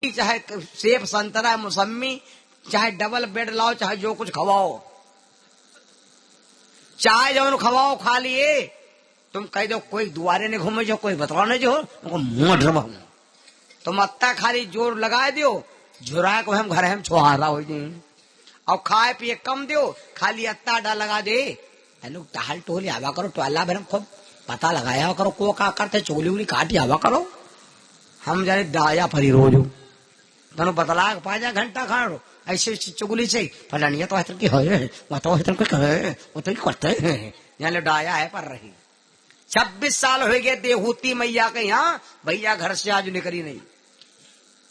चाहे सेब संतरा मौसमी, चाहे डबल बेड लाओ, चाहे जो कुछ खवाओ, चाहे जो खवाओ खा लिए। तुम कह दो कोई दुआरे ने घूमे जो, कोई बताओ नहीं जो, मुंह ड्रबा तुम अत्ता खाली जोर लगा दियो, झुरा को हम घर हम छुहारा हो जाए। और खाए पिए कम दो, खाली अत्ता डा लगा दे। लोग टहल टोली आवा करो, टोला भर खूब पता लगाया करो, को का करते चोली उली काटी आवा करो। हम जाने डाया फरी रोज तनु बतला पाजा घंटा खाड़ो ऐसे चुगली से फलानिया तो की है वो तो करते हैं जाने डाया है पर रही। 26 साल हो गए देहूती मैया के यहाँ, भैया घर से आज निकली नहीं।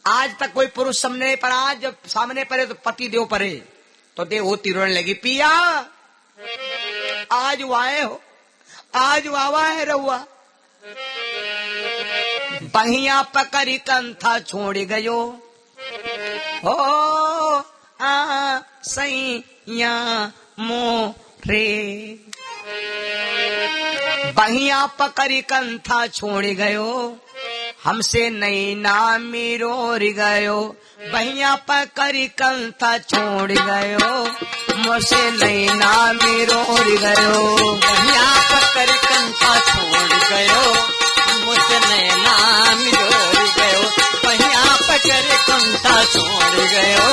आज तक कोई पुरुष सामने पर, आज जब सामने पड़े तो पति देव परे तो देहूती रोने लगी, पिया आज वाए हो, आज वावा है रहुआ। बहिया पकड़ी कंथा छोड़ गयो हो आ सैया मोरे। बहिया पकड़ी कंथा छोड़ गयो, हमसे नई नाम मिरोर गयो। बहिया पकड़ी कंथा छोड़ गयो, मुझसे नई नाम मिरोर गयो। बहिया पकड़ी कंथा छोड़ गयो, मुझसे नई नाम मिरोर गयो। बहिया पकड़ी कंथा छोड़ गयो,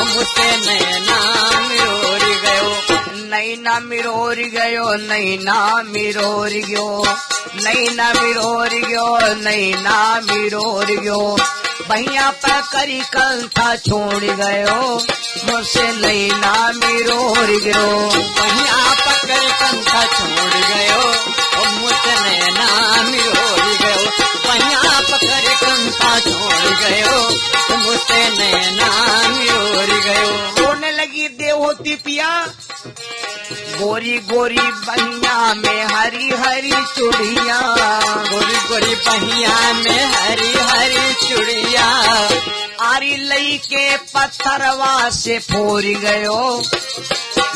मुझसे नई नाम मिरोर गयो। नैना मिरोर गयो, नैना मिरोर गयो, नैना मिरोर गयो, नैना मिरोर गयो। बहिया पकड़ी कंथा छोड़ गयो, मुझसे नैना मिरोर गयो। बहिया पकड़ी कंथा छोड़ गयो, मुझसे नैना मिरोर गयो। बहिया पकड़ी कंथा छोड़ गयो, मुझसे नैना मिरोर गयो। रोने लगी देवहोती पिया, गोरी गोरी बहिया में हरी हरी चूड़िया, गोरी गोरी बहिया में हरी हरी चूड़िया। आरी लई के पत्थरवा से फोड़ गयो,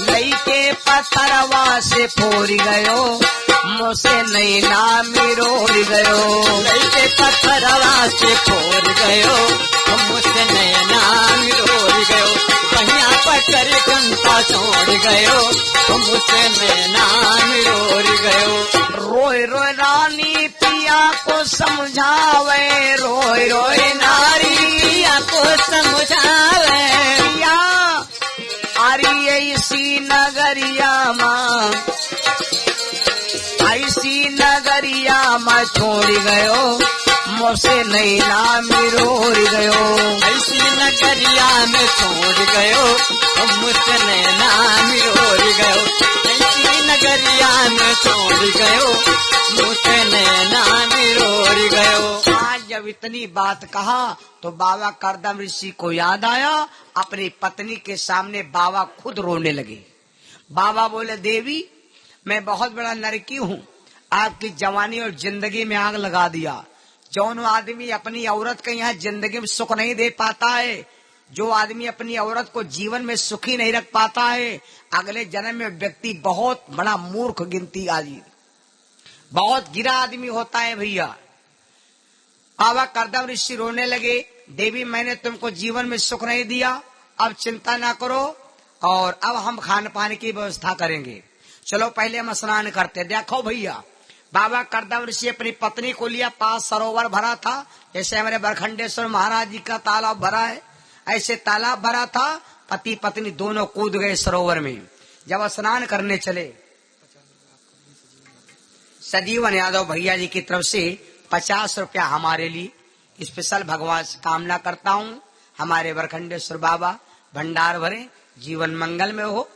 लई के पत्थरवा से फोड़ गयो, मुझसे नैना मिरोर गयो। लई के पत्थरवा से फोड़ गयो, मुझसे नैना मिरोर गयो। बहिया पकड़ कंथा छोड़ गयो, मुझसे नैना मिरोर गयो। रोए रोए रानी पिया को समझावे, रोए रोए नारी पिया को समझावे। पिया आरी ऐसी नगरिया माँ, ऐसी नगरिया माँ छोड़ गयो, मुझसे नैना मिरोर गयो। ऐसी नगरिया में छोड़ गयो, मुझसे नैना मिरोर गयो। ऐसी नगरिया में छोड़ गयो, मुझसे नैना मिरोर गयो। आज जब इतनी बात कहा तो बाबा करदम ऋषि को याद आया, अपनी पत्नी के सामने बाबा खुद रोने लगे। बाबा बोले, देवी मैं बहुत बड़ा नरकी हूँ, आपकी जवानी और जिंदगी में आग लगा दिया। जौन आदमी अपनी औरत के यहाँ जिंदगी में सुख नहीं दे पाता है, जो आदमी अपनी औरत को जीवन में सुखी नहीं रख पाता है, अगले जन्म में व्यक्ति बहुत बड़ा मूर्ख गिनती आदि, बहुत गिरा आदमी होता है भैया। बाबा करदम ऋषि रोने लगे, देवी मैंने तुमको जीवन में सुख नहीं दिया, अब चिंता ना करो और अब हम खान पान की व्यवस्था करेंगे। चलो पहले हम स्नान करते। देखो भैया, बाबा करदम ऋषि अपनी पत्नी को लिया, पास सरोवर भरा था, जैसे हमारे बरखंडेश्वर महाराज जी का तालाब भरा है, ऐसे तालाब भरा था। पति पत्नी दोनों कूद गए सरोवर में। जब स्नान करने चले, सजीवन यादव भैया जी की तरफ से 50 रुपया हमारे लिए स्पेशल भगवान से कामना करता हूँ, हमारे बरखंडेश्वर बाबा भंडार भरे, जीवन मंगल में हो।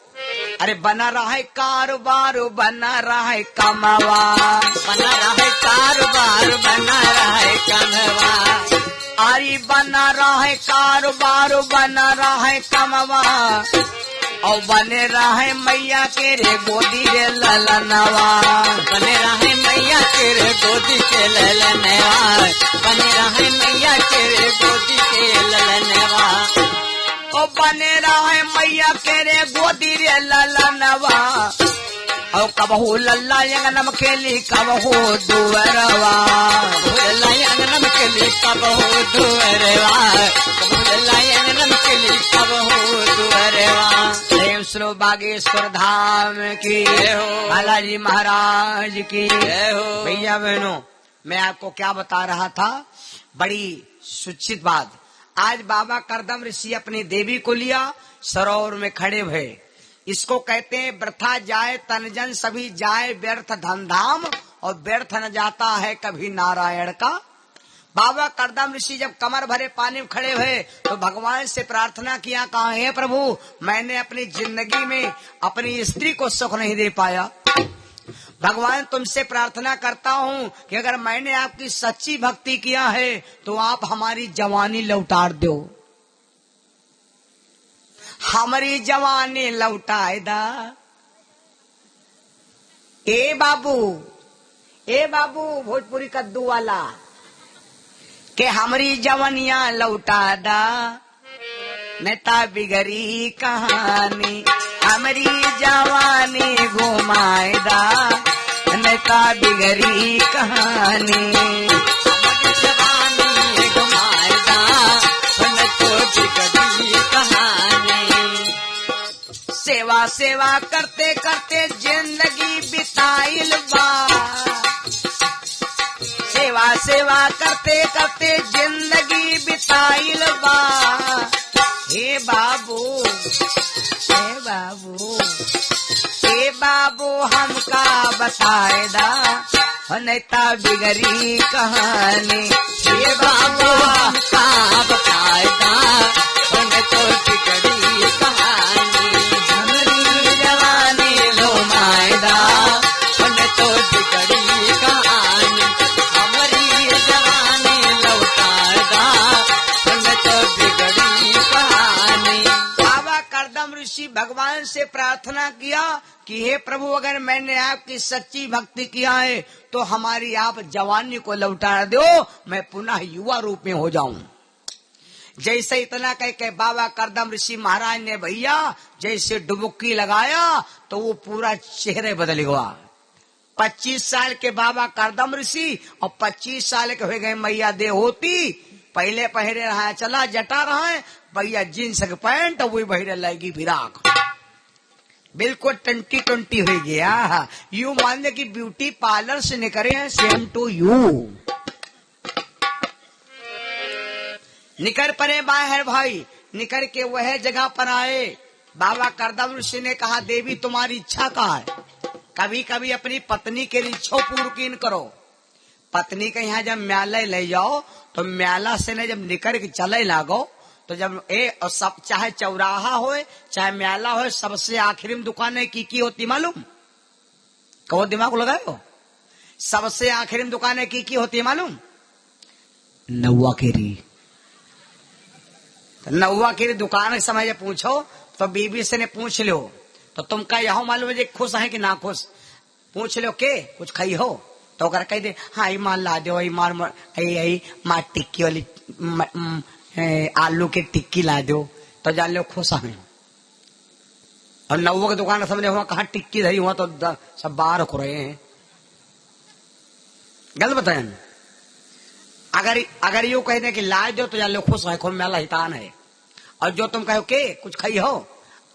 अरे बना रहा है कारोबार, बना रहा है कमावा, बना रहा है कारोबार, बना रहा है कमवा। अरे बना रहा है कारोबार, बना रहा है कमावा, और बने रहा है मैया के रे गोदी रे ललनवा। बने रहा है मैया के रे गोदी के ललनवा, बने रहा है मैया के रे गोदी के ललनवा। ओ बने रहा है मैया के रे गोदी रे ललनवा, और कबहू लल्ला यंगनम खेली कबहू दुअरवा, लल्ला यंगनम खेली कबहू दुअरवा, लल्ला यंगनम खेली कबहू दुअरवा। प्रेम सुनो बागेश्वर धाम की, बालाजी महाराज की। भैया बहनों, मैं आपको क्या बता रहा था, बड़ी सूचित बात। आज बाबा करदम ऋषि अपनी देवी को लिया, सरोवर में खड़े हुए। इसको कहते हैं वृथा जाए तनजन सभी जाए व्यर्थ धन धाम, और व्यर्थ न जाता है कभी नारायण का। बाबा करदम ऋषि जब कमर भरे पानी में खड़े हुए तो भगवान से प्रार्थना किया, कहा हे प्रभु, मैंने अपनी जिंदगी में अपनी स्त्री को सुख नहीं दे पाया। भगवान तुमसे प्रार्थना करता हूँ कि अगर मैंने आपकी सच्ची भक्ति किया है तो आप हमारी जवानी लौटा दो, हमारी जवानी लौटाए दा। ए बाबू भोजपुरी कद्दू वाला, के हमारी जवानियां लौटा दा, नेता बिगड़ी कहानी, हमारी जवानी घुमाए दा, नेता बिगड़ी कहानी, हमारी जवानी घुमाए दा, तो बिगड़ी कहानी। सेवा सेवा करते करते जिंदगी बिताइल बा, सेवा सेवा करते करते जिंदगी बिताइल बा। हे बाबू, हे बाबू, हे बाबू हमका बताए दा, नेता बिगड़ी कहानी। हे बाबू हमका बताए दा, तो बिगड़ी कहानी, हमारी जवानी घुमाए दा, तो बिगड़ी कहानी, हमारी जवानी लौटाए दा, तो बिगड़ी कहानी। बाबा करदम ऋषि भगवान से प्रार्थना किया कि हे प्रभु, अगर मैंने आपकी सच्ची भक्ति किया है तो हमारी आप जवानी को लौटा दो, मैं पुनः युवा रूप में हो जाऊं। जैसे इतना कह के बाबा करदम ऋषि महाराज ने भैया जैसे डुबुक्की लगाया तो वो पूरा चेहरे बदल गया। 25 साल के बाबा करदम ऋषि और 25 साल के हो गए मैया देहोती। पहले पहरे रहा चला जटा रहा है भैया जींस के पैंट, वही बहरे लगेगी फिराक, बिल्कुल 2020 हो गया। यू मान ले कि ब्यूटी पार्लर से निकले हैं, सेम टू यू। निकर परे बाहर भाई, निकर के वह जगह पर आए। बाबा करदम ऋषि ने कहा, देवी तुम्हारी इच्छा का है, कभी कभी अपनी पत्नी के लिए इच्छा पूर्ण कीन करो। पत्नी के यहाँ जब म्यालय ले जाओ तो म्याला से न जब निकर के चले लागो तो जब और सब चाहे चौराहा हो चाहे म्याला हो, सबसे आखिरी में दुकानें की होती मालूम? कहो दिमाग लगाए हो? सबसे आखिरी में दुकानें की होती मालूम? नौवा केरी। नौवा केरी दुकान के समय जब पूछो तो बीबी से ने पूछ लो तो तुम का यहो मालूम है खुश है कि ना खुश? पूछ लो के कुछ खाई हो तो अगर कह दे हाँ ईमान ला दो, ईमान माँ टिक्की वाली आलू की टिक्की ला दो तो जान लो खुश है। और नौवा की दुकान का समझे हुआ कहा टिक्की धरी हुआ तो सब बाहर हो रहे हैं। गलत बताया ना? अगर यू कह दे कि ला दो तो जान लो खुश है, खूब मेला हितान है। और जो तुम कहो के कुछ खाई हो,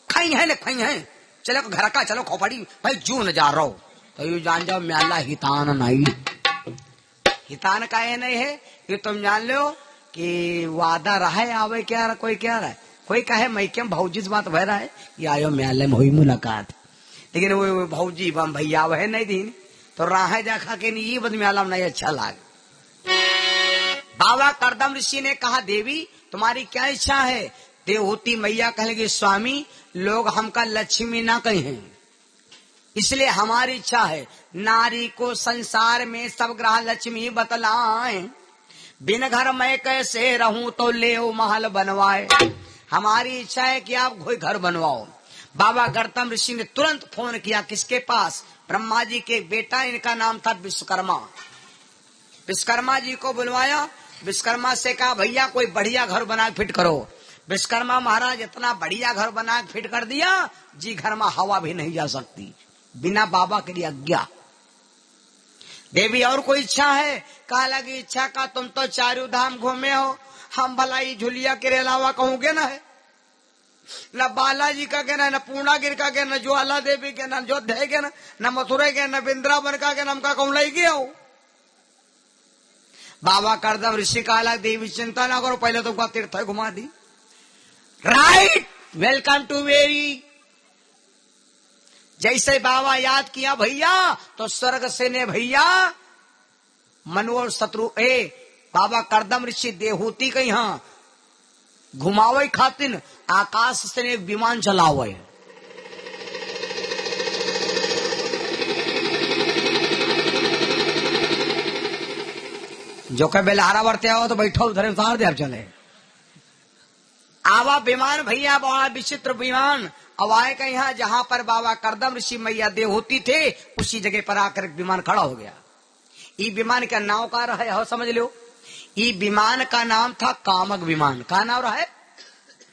खाई है न खाई है, चलो घर का चलो खोपड़ी भाई जू न जा रहा हो तो यू जान जाओ म्याला हितान नहीं। हितान का ये नहीं है, ये तुम जान लो कि वादा रहा है आवे क्या रहा, कोई क्या रहा है, कोई कहे मैं क्या भौजी से बात बह रहा है कि आयो म्याले में हुई मुलाकात, लेकिन वो भौजी बम भैया वह नहीं दीन तो राह जा खा के नहीं, ये बद म्याला में नहीं अच्छा लाग। बाबा करदम ऋषि ने कहा, देवी तुम्हारी क्या इच्छा है? देवहूति मैया कहेगी, स्वामी लोग हमका लक्ष्मी ना कहें, इसलिए हमारी इच्छा है नारी को संसार में सब ग्रह लक्ष्मी बतलाएं, बिन घर मैं कैसे रहूं तो ले महल बनवाए। हमारी इच्छा है कि आप कोई घर बनवाओ। बाबा करदम ऋषि ने तुरंत फोन किया किसके पास? ब्रह्मा जी के बेटा, इनका नाम था विश्वकर्मा। विश्वकर्मा जी को बुलवाया। विश्वकर्मा से कहा भैया कोई बढ़िया घर बना फिट करो। विश्वकर्मा महाराज इतना बढ़िया घर बना फिट कर दिया जी घर में हवा भी नहीं जा सकती। बिना बाबा के लिए अज्ञा। देवी और कोई इच्छा है? कहा लगी इच्छा का तुम तो चारों धाम घूमे हो, हम भला ही झुलिया के अलावा कहूँगे ना है? न बालाजी का कहना, न पूर्णागिर का कहना, ज्वाला देवी के, न अयोध्या के, न मथुरा के, न वृंदावन का कहना, हमका कहूँ लाई गया हो। बाबा करदम ऋषि काला देवी चिंता ना करो, पहले तुमका तीर्थ घुमा दी। Right, welcome to very. जैसे बाबा याद किया भैया तो स्वर्ग से ने भैया मनु और शत्रु बाबा करदम ऋषि देहूती के यहाँ घुमावे खातिर आकाश से ने एक विमान चलावे। जो कहे बेलहारा बरते आओ तो बैठो उधर उतार दे, अब चले आवा विमान भैया, बड़ा विचित्र विमान। अब आए का यहाँ जहां पर बाबा करदम ऋषि मैया देहूती थे उसी जगह पर आकर एक विमान खड़ा हो गया। ये विमान का नाम का रहा है, समझ लो, ये विमान का नाम था कामक विमान। का नाम रहा है?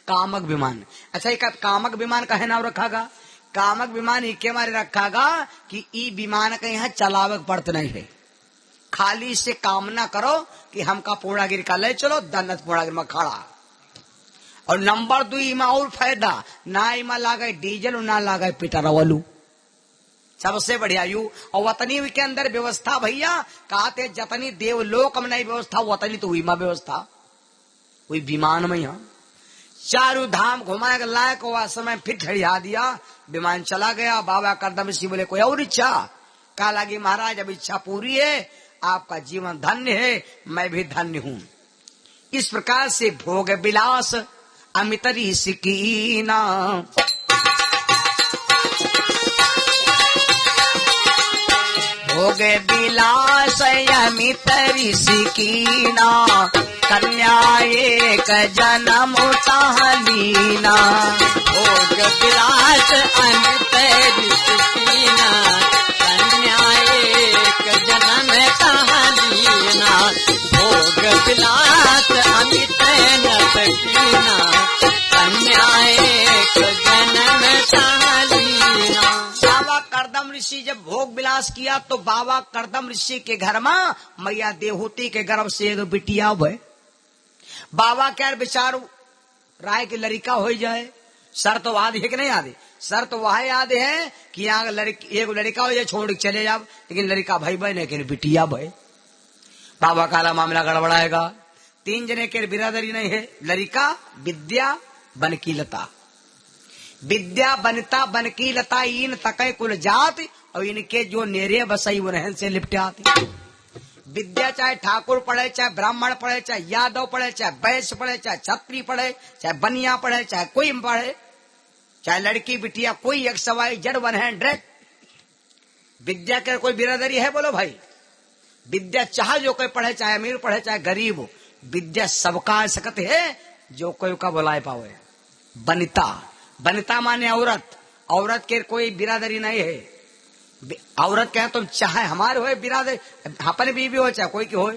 कामक विमान। अच्छा, एक कामक विमान का है नाम रखागा? कामक विमान इके मारे रखागा कि ई विमान का यहाँ चलावक पड़ते नहीं है, खाली से कामना करो कि हमका पूर्णागिरी का ले चलो, दन्नत पूर्णागिरी में खड़ा। और नंबर 2 इमा और फायदा ना, इमा लागे डीजल ना लागे पेट्रोल, सबसे बढ़िया यू। और वतनी के अंदर व्यवस्था भैया कहते जतनी देवलोक में नहीं व्यवस्था, वतनी तो इमा व्यवस्था वही विमान में। यहाँ चारों धाम घुमाए लायक हुआ समय फिर ठहरिया दिया, विमान चला गया। बाबा करदम ऋषि बोले कोई और इच्छा? कहा लगी महाराज अब इच्छा पूरी है, आपका जीवन धन्य है, मैं भी धन्य हूँ। इस प्रकार से भोग विलास अमित ऋषि कीना, भोग विलास अमित ऋषि कीना, कन्या एक जन्म ताहलीना। भोग विलास अमित ऋषि कीना, कन्या एक जन्म ताहलीना। भोग विलास अमित कीना, कन्या एक जन्म ताहलीना। बाबा करदम ऋषि जब भोग विलास किया तो बाबा करदम ऋषि के घर में मैया देहूती के गर्भ से एक बिटिया भय। बाबा क्या विचार राय की लड़का हो जाए, शर्त तो याद है कि नहीं याद? शर्त वह याद है कि यहाँ एक लड़का हो जाए, छोड़ के चले जाओ, लेकिन लड़का भाई बहन लेकिन बिटिया भय। बाबा काला मामला गड़बड़ाएगा। 3 जने के बिरादरी नहीं है, लड़का विद्या बनकी लता, विद्या बनता बनकी लता, इन तक कुल जात और इनके जो नेरे बसई उन्हें से लिपटाती। विद्या चाहे ठाकुर पढ़े, चाहे ब्राह्मण पढ़े, चाहे यादव पढ़े, चाहे वैश्य पढ़े, चाहे छत्री पढ़े, चाहे बनिया पढ़े, चाहे कोई पढ़े, चाहे लड़की बिटिया, कोई एक सवाई जड़ वन है डायरेक्ट। विद्या के कोई बिरादरी है बोलो भाई? विद्या चाहे जो कोई पढ़े, चाहे अमीर पढ़े, चाहे गरीब, विद्या सबका सकत है, जो कोई का बुलाए पावे। बनिता, बनिता माने औरत, औरत के कोई बिरादरी नहीं है। औरत कहे तुम चाहे हमारे हो बिरादरी, अपने बीवी हो चाहे कोई की हो,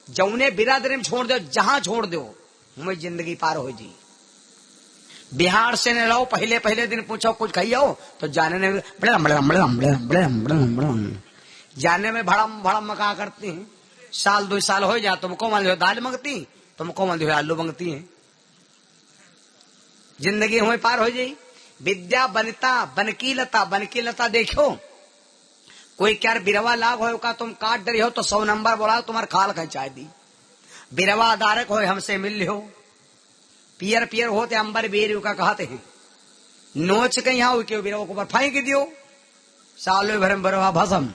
जौने बिरादरी में छोड़ दो, जहां छोड़ दो हमें जिंदगी पार हो जी। बिहार से न लो, पहले दिन पूछो कुछ कहियो तो जाने में जाने में भड़म भड़म मका करती हैं। साल 2 साल हो जाए तुमको मान लो दाल मांगती, तुमको मान लो आलू मांगती है, जिंदगी हमें पार हो जाई। विद्या बनता बनकी लता, बनकी लता देखो कोई क्या बिरवा लाभ हो का तुम काट दे हो तो 100 नंबर बोला तुम्हारे खाल खचाए दी। बिरवा दारक हो हमसे मिल हो, पियर पियर होते अंबर बेर का कहते हैं, नोच के यहाँ के बिरवा को फेंक दियो, सालों भर में बिरवा भसम।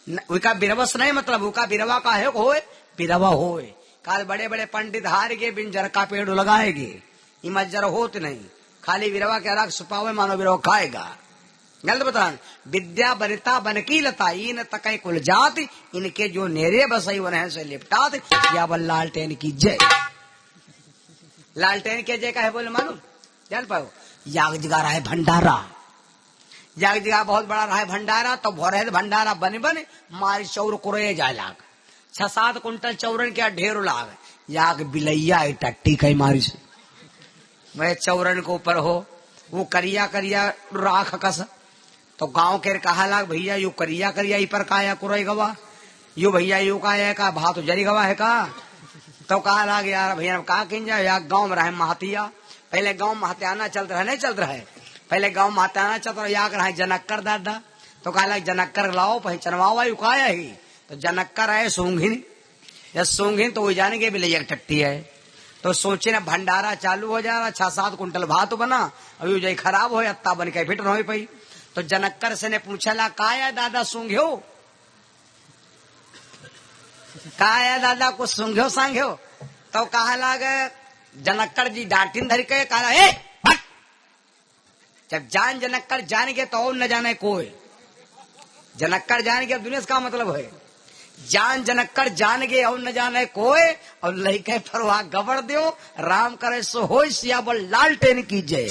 उनका बिरवस नहीं मतलब उनका बिरवा का है हो बिरवा हो। काल बड़े बड़े पंडित हार के बिन जर का पेड़ लगाएंगे, इमज्जर होत नहीं, खाली बिरवा के रख सुपावे मानो बिरवा खाएगा। गलत बता। विद्या बनता बनकी लता, इन तक कुल जात, इनके जो नेरे बसई उन्हें से लिपटात, या बल लालटेन की जय। लालटेन के जय का है बोले मालूम? जान पाओ, याग जगा रहा है भंडारा, याग जगह बहुत बड़ा रहा है भंडारा, तो भोरे भंडारा बने बने मारी चौर कुरे जाए लाग, 6-7 कुंटल चौरन क्या ढेर लाग, याग बिलैया टट्टी कई मारी से वह चौरन के ऊपर हो, वो करिया करिया राख कस, तो गांव के कहा लाग भैया यू करिया करिया ई पर काया कुरई गवा, यू भैया यू का है का भा तो जरी गवा है का। तो कहा लाग यार भैया कहा किन जा यार गाँव में रहे महतिया, पहले गाँव महतियाना चलता रहे, नहीं चलता रहे पहले गाँव महतियाना चलता रहे, याद रहे जनक्कर दादा। तो कहा लाग जनक्कर लाओ पहचानवा यू का ही। तो जनक्कर है सूंघिन, या सूंघिन तो वो जाने के भी ले टट्टी है। तो सोचे ना भंडारा चालू हो जा रहा, 6-7 कुंटल भात बना, अभी जो खराब हो अत्ता बन के फिट नहीं पाई। तो जनक्कर से ने पूछा ला काया दादा सूंघ्यो, काया दादा को सूंघ्यो सांघ्यो। तो कहा लाग जनक्कर जी डांटिन धर के कहा ए भट। जब जान जनक्कर जान के तो और न जाने कोई, जनक्कर जान के दुनिया का मतलब है जान जनक्कर जान गए और न जाने कोई। और लइके परवाह गबड़ दो राम करे सो हो सियाबल लालटेन की जय।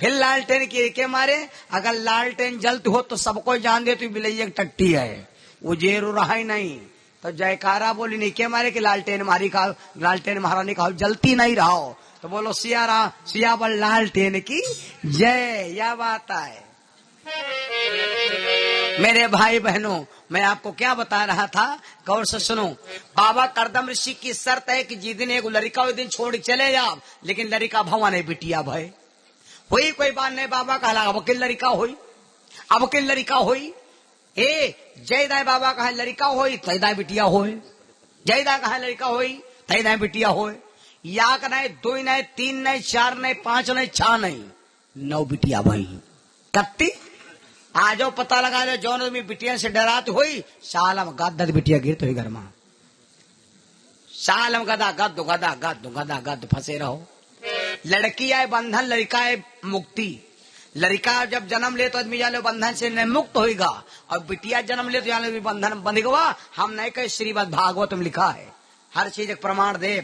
फिर लालटेन की के मारे अगर लालटेन जलती हो तो सबको जान दे तो बिलैया टट्टी है, वो जेरू रहा ही नहीं। तो जयकारा बोली नहीं के मारे कि लालटेन मारी का, लालटेन महारानी का जलती नहीं रहो। तो बोलो सियाबल लालटेन की जय। यह बात है मेरे भाई बहनों, मैं आपको क्या बता रहा था, गौर से सुनो। बाबा करदम ऋषि की शर्त है कि जिस दिन एक लड़का उस दिन छोड़ चले जाओ, लेकिन लड़का भवा नहीं बिटिया भाई हुई कोई बात नहीं। बाबा कहला अब के लड़का हुई, अब के लड़का हुई ए जयदाय बाबा कहा लड़का होई तैदा बिटिया होए, जयदा कहा लड़का होई तैदा बिटिया होए। या का नहीं 2 नहीं 3 नहीं 4 नहीं 5 नहीं 6 नहीं 9 बिटिया भाई कत्ती। आजो पता लगा लो जौन आदमी बिटिया से डरात हुई साल में गद बिटिया गिरत हुई घर में, साल में गदा गद गदा गद गदा गद फंसे रहो। लड़की आए बंधन, लड़का आए मुक्ति। लड़का जब जन्म ले तो आदमी जाने बंधन से नहीं मुक्त होगा, और बिटिया जन्म ले तो जाने बंधन बंध गवा। हम नहीं कहे श्रीमद् भागवत में लिखा है, हर चीज एक प्रमाण दे।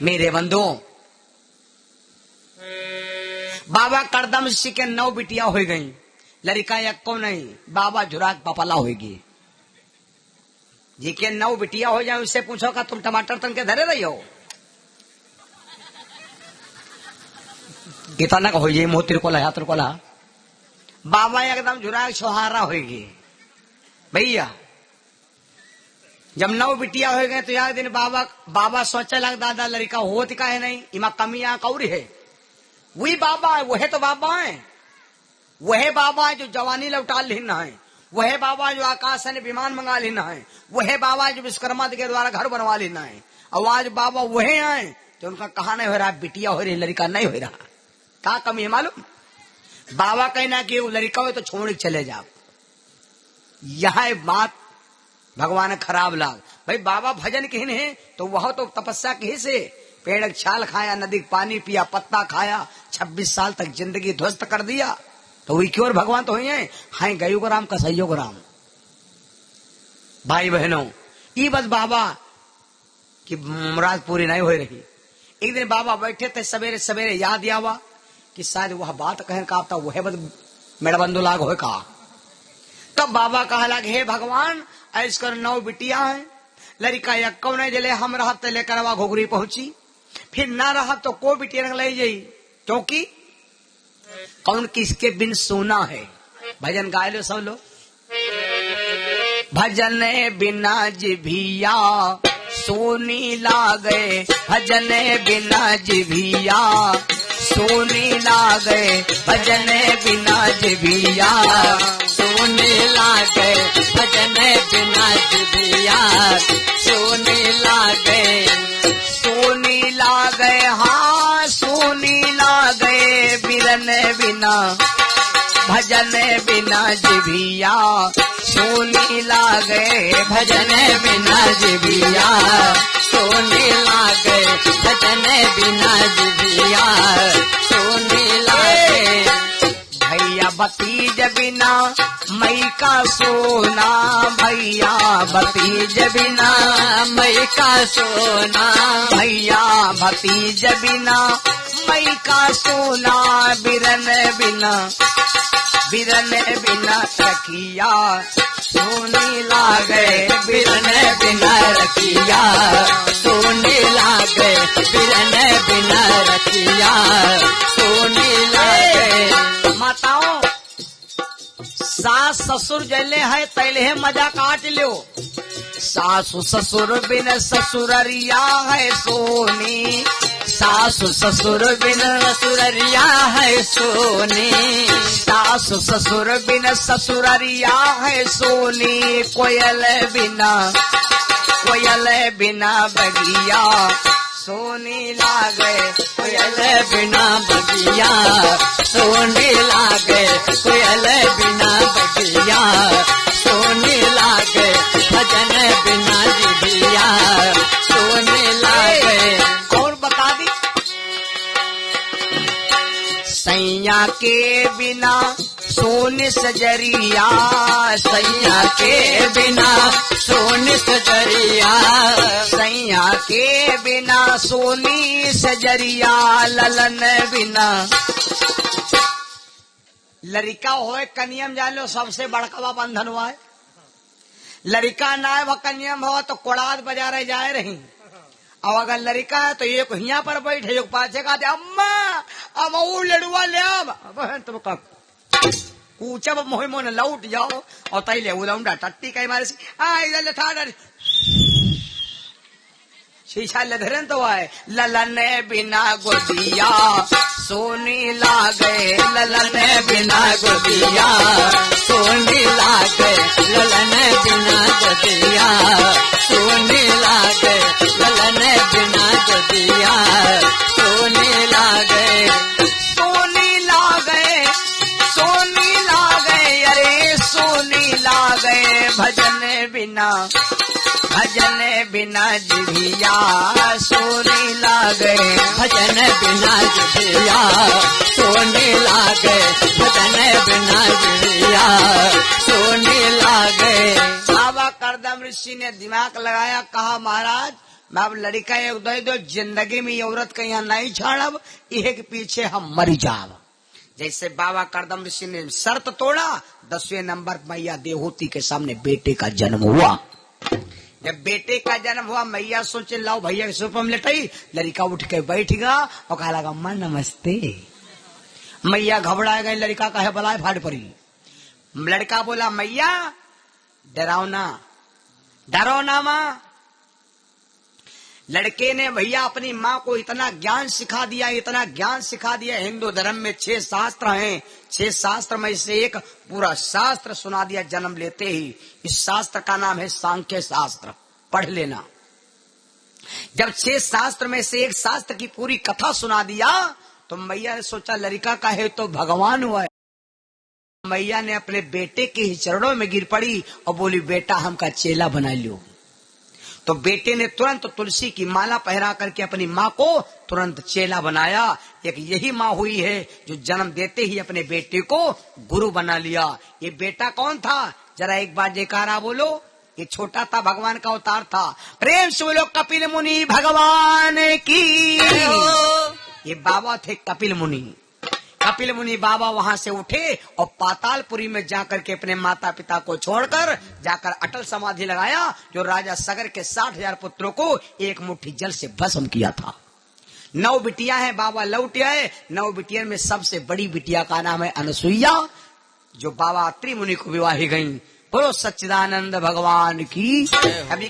मेरे बंधुओं बाबा करदम ऋषि के 9 बिटिया हो गई, लड़का एक को नहीं, बाबा झुराक पपला होगी। जी के 9 बिटिया हो जाए उससे पूछो का तुम टमाटर तन के धरे रही हो कितना का हो जाए मोह तिरकोला है तिरकोला। बाबा एकदम झुराक छोहारा होगी भैया। जब 9 बिटिया हो गए तो यार दिन बाबा सोचे लग दादा लड़का होती का है नहीं, इमा कमियां कौरी है। वही बाबा है, वह तो बाबा है, वह बाबा है जो जवानी लौटा लेना है, वह बाबा जो आकाश से विमान मंगा लेना है, वह बाबा जो विश्वकर्मा के द्वारा घर बनवा लेना है। और आज बाबा वही आए तो उनका कहा नहीं हो रहा बिटिया हो रही लड़का नहीं हो रहा। क्या कमी है मालूम? बाबा कहना कि वो लड़का हो तो छोड़ चले जाओ। यह बात भगवान खराब लाग भाई। बाबा भजन किन है तो वह तो तपस्या की से पेड़ छाल खाया, नदी पानी पिया, पत्ता खाया, 26 साल तक जिंदगी ध्वस्त कर दिया। तो वही क्यों भगवान तो हुई है हाय गयुग राम का सहयोग राम। भाई बहनों ये बस बाबा की मुराद पूरी नहीं हो रही। एक दिन बाबा बैठे थे सवेरे सवेरे, याद आवा कि शायद वह बात कहने का था वह बस मेरा बंधु लाग हो कहा। तब बाबा कहा लाग हे भगवान ऐस कर 9 बिटिया है, लड़का यक्को नहीं जले हम रहा तो लेकर वह घोगरी पहुंची, फिर ना रहा तो को बिटिया ले जाई, क्योंकि कौन किसके बिन सोना है। भजन गाय लो सब लोग। भजन बिना जिभिया सोनी लागे, भजन बिना जिभिया सोनी लागे, भजन बिना जिभिया सोनी लागे, भजन बिना जिभिया सोनी लागे, सोनी लागे हाँ सोनी लागे बिरन बिना, भजन बिना जिभिया सोनी लागे, भजन बिना जिभिया सोनी लागे, भजन बिना जिभिया सोनी लागे। भैया भतीज बिना मई का सोना, भैया भतीज बिना मई का सोना, भैया भतीज बिना मई का सोना, बिरन बिना, बिरन बिना रखिया सोनी लागे, बिरन बिना रखिया सोनी लागे, बिरन बिना रखिया सोनी लागे। ससुर जले है तैले है मजा काट लो। सासु ससुर बिन ससुररिया है सोनी, सासु ससुर बिन ससुररिया है सोनी, सासु ससुर बिन ससुररिया है सोनी। कोयल बिना बगिया सोनी लागे, कोयल बिना बगिया सोने लागे, कोयल बिना बगिया सोने लागे, भजन बिना जिभिया सोने लागे। और बता दी सैया के बिना सोने सजरिया, सैया के बिना सोने सजरिया, सैया के बिना सोनी सजरिया। ललन बिना लड़का होए कनियम जान लो सबसे बड़का बंधन हुआ है। लड़का ना है वह कनियम हो तो कोड़ाद बजा रहे जाए रही। अब अगर लड़का है तो एक हिया पर बैठे एक पाछे का अम्मा अब वो लड़ुआ ले अब तुम का ऊंचा मोह मोन लौट जाओ और तैले उलौंडा टट्टी कई मारे इधर था शीशा लधरन तो आए। ललन बिना गोदिया सोनी लागे, ललन बिना गोदिया सोने लागे, ललन बिना गोदिया सोने लागे, ललन बिना गोदिया सोने लागे, सोनी लागे, सोनी लागे, अरे सोनी लागे। भजन बिना जिभिया सोनी लागे, भजन बिना जिभिया सोने लागे, भजन बिना जिभिया सोने लागे। बाबा करदम ऋषि ने दिमाग लगाया, कहा महाराज मैं अब लड़का एक दे दो, जिंदगी में ये औरत का यहाँ नहीं छाड़ब, ये के पीछे हम मर जाब। जैसे बाबा करदम ऋषि ने शर्त तोड़ा, 10वें नंबर मैया देवहूति के सामने बेटे का जन्म हुआ। जब बेटे का जन्म हुआ मैया सोचे लाओ भैया के सोफा में लेटाई, लड़का उठ के बैठ गया और कहा लगा अम्मा नमस्ते। मैया घबरा गई, लड़का कहे बलाए फाड़ पड़ी। लड़का बोला मैया डराओ ना माँ। लड़के ने भैया अपनी माँ को इतना ज्ञान सिखा दिया। हिंदू धर्म में 6 शास्त्र हैं, 6 शास्त्र में से एक पूरा शास्त्र सुना दिया जन्म लेते ही। इस शास्त्र का नाम है सांख्य शास्त्र, पढ़ लेना। जब 6 शास्त्र में से एक शास्त्र की पूरी कथा सुना दिया तो मैया ने सोचा लड़का का है तो भगवान हुआ है। मैया ने अपने बेटे के ही चरणों में गिर पड़ी और बोली बेटा हमका चेला बना लो। तो बेटे ने तुरंत तुलसी की माला पहरा करके अपनी माँ को तुरंत चेला बनाया। एक यही माँ हुई है जो जन्म देते ही अपने बेटे को गुरु बना लिया। ये बेटा कौन था जरा एक बार जयकारा बोलो। ये छोटा था, भगवान का अवतार था। प्रेम से बोलो कपिल मुनि भगवान की। ये बाबा थे कपिल मुनि। कपिल मुनि बाबा वहां से उठे और पातालपुरी में जाकर के अपने माता पिता को छोड़कर जाकर अटल समाधि लगाया, जो राजा सगर के 60,000 पुत्रों को एक मुट्ठी जल से भस्म किया था। 9 बिटियां हैं, बाबा लौट आए। 9 बिटिया में सबसे बड़ी बिटिया का नाम है अनसुईया, जो बाबा अत्रि मुनि को विवाही गई। बोलो सच्चिदानंद भगवान की। कभी कभी